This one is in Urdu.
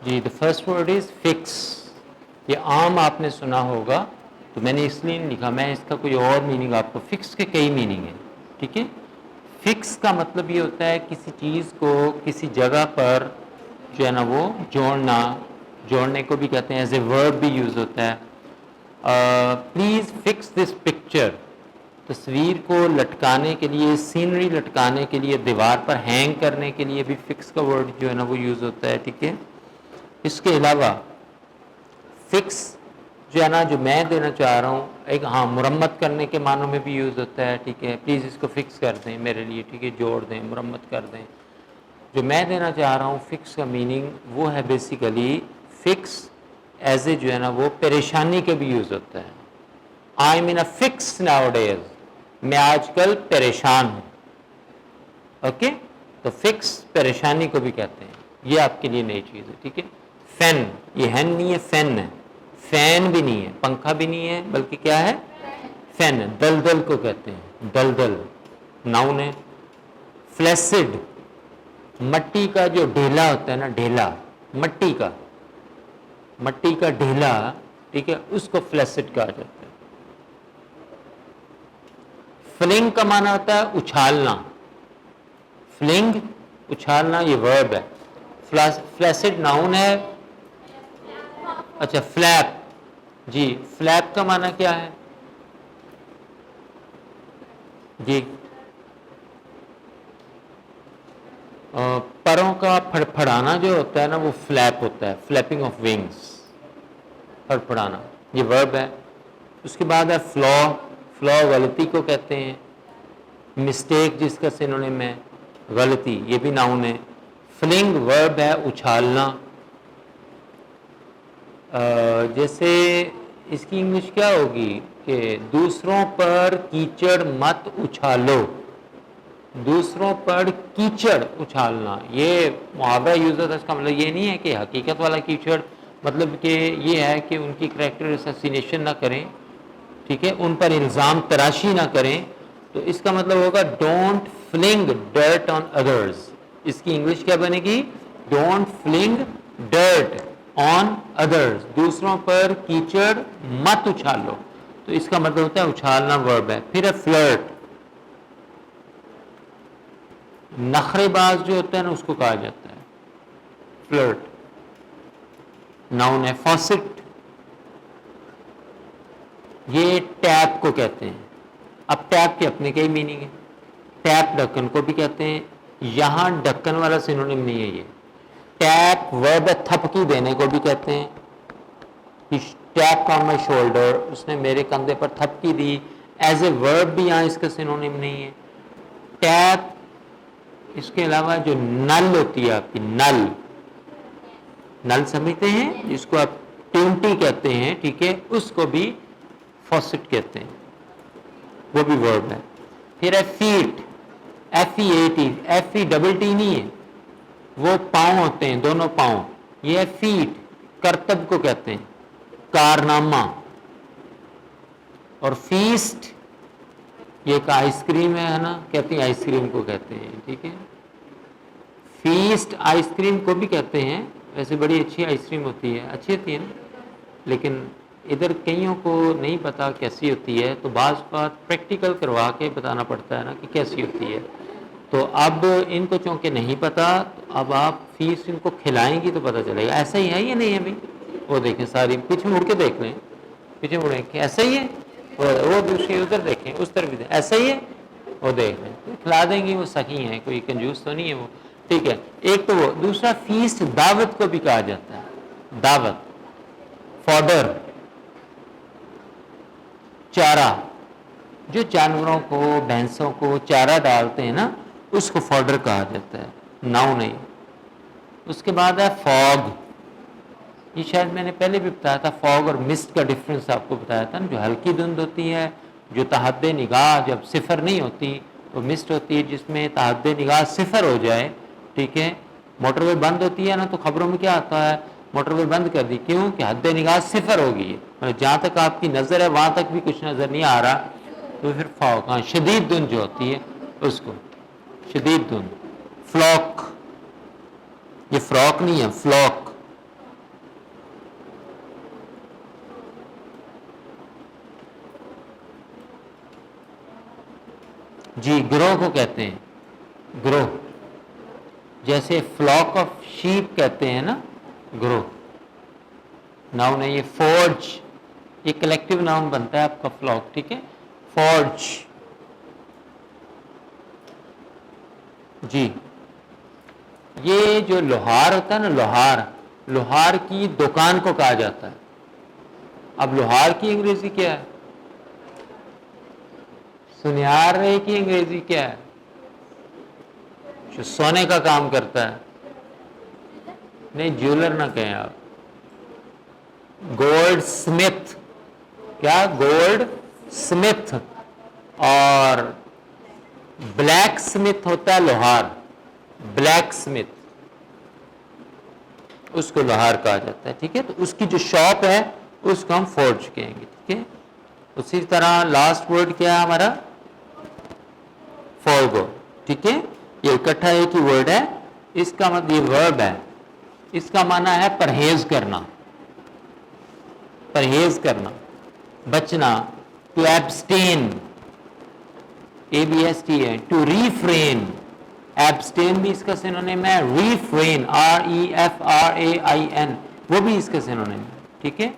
G the first word is fix. یہ عام آپ نے سنا ہوگا تو میں نے اس لیے نہیں لکھا, میں اس کا کوئی اور میننگ آپ کو, فکس کے کئی میننگ ہیں, ٹھیک ہے. فکس کا مطلب یہ ہوتا ہے کسی چیز کو کسی جگہ پر جو ہے نا وہ جوڑنا, جوڑنے کو بھی کہتے ہیں, ایز اے ورب بھی یوز ہوتا ہے. پلیز فکس دس پکچر, تصویر کو لٹکانے کے لیے, سینری لٹکانے کے لیے, دیوار پر ہینگ کرنے کے لیے بھی فکس کا ورڈ جو ہے نا وہ یوز ہوتا ہے, ٹھیک ہے. اس کے علاوہ فکس جو ہے نا جو میں دینا چاہ رہا ہوں ایک, ہاں مرمت کرنے کے معنوں میں بھی یوز ہوتا ہے, ٹھیک ہے. پلیز اس کو فکس کر دیں میرے لیے, ٹھیک ہے, جوڑ دیں, مرمت کر دیں. جو میں دینا چاہ رہا ہوں فکس کا میننگ وہ ہے بیسیکلی فکس ایز اے جو ہے نا وہ پریشانی کے بھی یوز ہوتا ہے. I am in a fix nowadays, میں آج کل پریشان ہوں, اوکے. تو فکس پریشانی کو بھی کہتے ہیں, یہ آپ کے لیے نئی چیز ہے, ٹھیک ہے. فین, یہ ہین نہیں ہے, فین ہے. فین بھی نہیں ہے, پنکھا بھی نہیں ہے, بلکہ کیا ہے, فین ہے. دلدل کو کہتے ہیں, دلدل ناؤن ہے. فلیسڈ, مٹی کا جو ڈھیلا ہوتا ہے نا, ڈھیلا مٹی کا, مٹی کا ڈھیلا, ٹھیک ہے, اس کو فلیسڈ کہا جاتا ہے. فلنگ کا معنی ہوتا ہے اچھالنا, فلنگ اچھالنا, یہ ورب ہے. فلیسڈ ناؤن ہے. اچھا فلیپ, جی فلیپ کا معنی کیا ہے جی, پروں کا پھڑپھڑانا جو ہوتا ہے نا وہ فلیپ ہوتا ہے, فلیپنگ آف ونگس, پھڑپھڑانا, یہ ورب ہے. اس کے بعد ہے فلا, فلا غلطی کو کہتے ہیں. مسٹیک جس کا سینونیم ہے غلطی, یہ بھی ناؤن ہے. فلنگ ورب ہے اچھالنا. جیسے اس کی انگلش کیا ہوگی کہ دوسروں پر کیچڑ مت اچھالو, دوسروں پر کیچڑ اچھالنا, یہ محاورہ یوز ہوتا ہے. اس کا مطلب یہ نہیں ہے کہ حقیقت والا کیچڑ, مطلب کہ یہ ہے کہ ان کی کریکٹر اسیسینیشن نہ کریں, ٹھیک ہے, ان پر الزام تراشی نہ کریں. تو اس کا مطلب ہوگا don't fling dirt on others. اس کی انگلش کیا بنے گی, don't fling dirt on others, دوسروں پر کیچڑ مت اچھالو. تو اس کا مطلب ہوتا ہے اچھالنا, ورب ہے. پھر ہے فلرٹ, نخرے باز جو ہوتا ہے نا اس کو کہا جاتا ہے فلرٹ, ناؤن ہے. فاسٹ, یہ ٹیپ کو کہتے ہیں. اب ٹیپ کے اپنے کئی میننگ ہیں. ٹیپ ڈھکن کو بھی کہتے ہیں, یہاں ڈھکن والا سینونیم نہیں ہے. یہ ٹیپ ورب ہے تھپکی دینے کو بھی کہتے ہیں. ٹیپ آن مائی شولڈر, اس نے میرے کندھے پر تھپکی دی, ایز اے ورب بھی یہاں اس کا سینونیم نہیں ہے. ٹیپ, اس کے علاوہ جو نل ہوتی ہے آپ کی, نل, نل سمجھتے ہیں جس کو آپ ٹیونٹی کہتے ہیں, ٹھیک ہے, اس کو بھی فاسٹ کہتے ہیں, وہ بھی ورب ہے. پھر ہے fat, F E A T, F E double T نہیں ہے, وہ پاؤں ہوتے ہیں, دونوں پاؤں, یہ ہے فیٹ. کرتب کو کہتے ہیں, کارنامہ. اور فیسٹ, یہ ایک آئس کریم ہے نا, کہتے ہیں آئس کریم کو کہتے ہیں, ٹھیک ہے. فیسٹ آئس کریم کو بھی کہتے ہیں, ویسے بڑی اچھی آئس کریم ہوتی ہے, اچھی ہوتی ہے نا, لیکن ادھر کئیوں کو نہیں پتا کیسی ہوتی ہے, تو بعض بات پریکٹیکل کروا کے بتانا پڑتا ہے نا کہ کیسی ہوتی ہے. تو اب ان کو چونکہ نہیں پتا, اب آپ فیس ان کو کھلائیں گی تو پتہ چلے گا ایسا ہی ہے یا نہیں ہے بھائی. وہ دیکھیں ساری, پیچھے مڑ کے دیکھ لیں, پیچھے مڑیں کہ ایسا ہی ہے, وہ دوسری ادھر دیکھیں, اس طرف بھی ایسا ہی ہے, وہ دیکھ لیں, کھلا دیں گی. وہ سخی ہیں, کوئی کنجوس تو نہیں ہے وہ, ٹھیک ہے. ایک تو وہ, دوسرا فیسٹ دعوت کو بھی کہا جاتا ہے, دعوت. فوڈر, چارہ, جو جانوروں کو, بھینسوں کو چارہ ڈالتے ہیں نا, اس کو فوڈر کہا جاتا ہے, ناؤن نہیں. اس کے بعد ہے فوگ, یہ شاید میں نے پہلے بھی بتایا تھا, فوگ اور مسٹ کا ڈفرنس آپ کو بتایا تھا نا. جو ہلکی دھند ہوتی ہے, جو تحد نگاہ جب صفر نہیں ہوتی, تو مسٹ ہوتی ہے جس میں تحد نگاہ صفر ہو جائے, ٹھیک ہے. موٹر وے بند ہوتی ہے نا, تو خبروں میں کیا آتا ہے, موٹر وے بند کر دی, کیوں کہ حد نگاہ صفر ہو گئی ہے, جہاں تک آپ کی نظر ہے وہاں تک بھی کچھ نظر نہیں آ رہا, تو پھر فوگ. ہاں شدید دھند جو ہوتی ہے اس کو, شدید دھند. فلاک, یہ فراک نہیں ہے, فلاک, جی گروہ کو کہتے ہیں گروہ، جیسے فلاک آف شیپ کہتے ہیں نا گروہ. ناؤن ہے یہ. فورج یہ کلیکٹیو ناؤن بنتا ہے آپ کا فلاک. ٹھیک ہے، فورج. جی یہ جو لوہار ہوتا ہے نا، لوہار کی دکان کو کہا جاتا ہے. اب لوہار کی انگریزی کیا ہے؟ سنیار کی انگریزی کیا ہے؟ جو سونے کا کام کرتا ہے. نہیں جیولر نہ کہیں آپ، گولڈ سمتھ. کیا؟ Gold Smith. اور بلیک سمتھ ہوتا ہے لوہار. بلیک سمتھ اس کو لوہار کہا جاتا ہے. ٹھیک ہے، تو اس کی جو شاپ ہے اس کو ہم فورج کہیں گے. ٹھیک ہے، اسی طرح لاسٹ ورڈ کیا ہے ہمارا؟ فورگو. ٹھیک ہے، یہ اکٹھا ایک ہی ورڈ ہے. اس کا مطلب یہ ورب ہے، اس کا معنی ہے پرہیز کرنا. پرہیز کرنا، بچنا. To abstain, A B S T ہے. ٹو ریفرین، ایبسٹین بھی اس کا سینونیم ہے. ریفرین، REFRAIN، وہ بھی اس کا سینونیم ہے. ٹھیک ہے.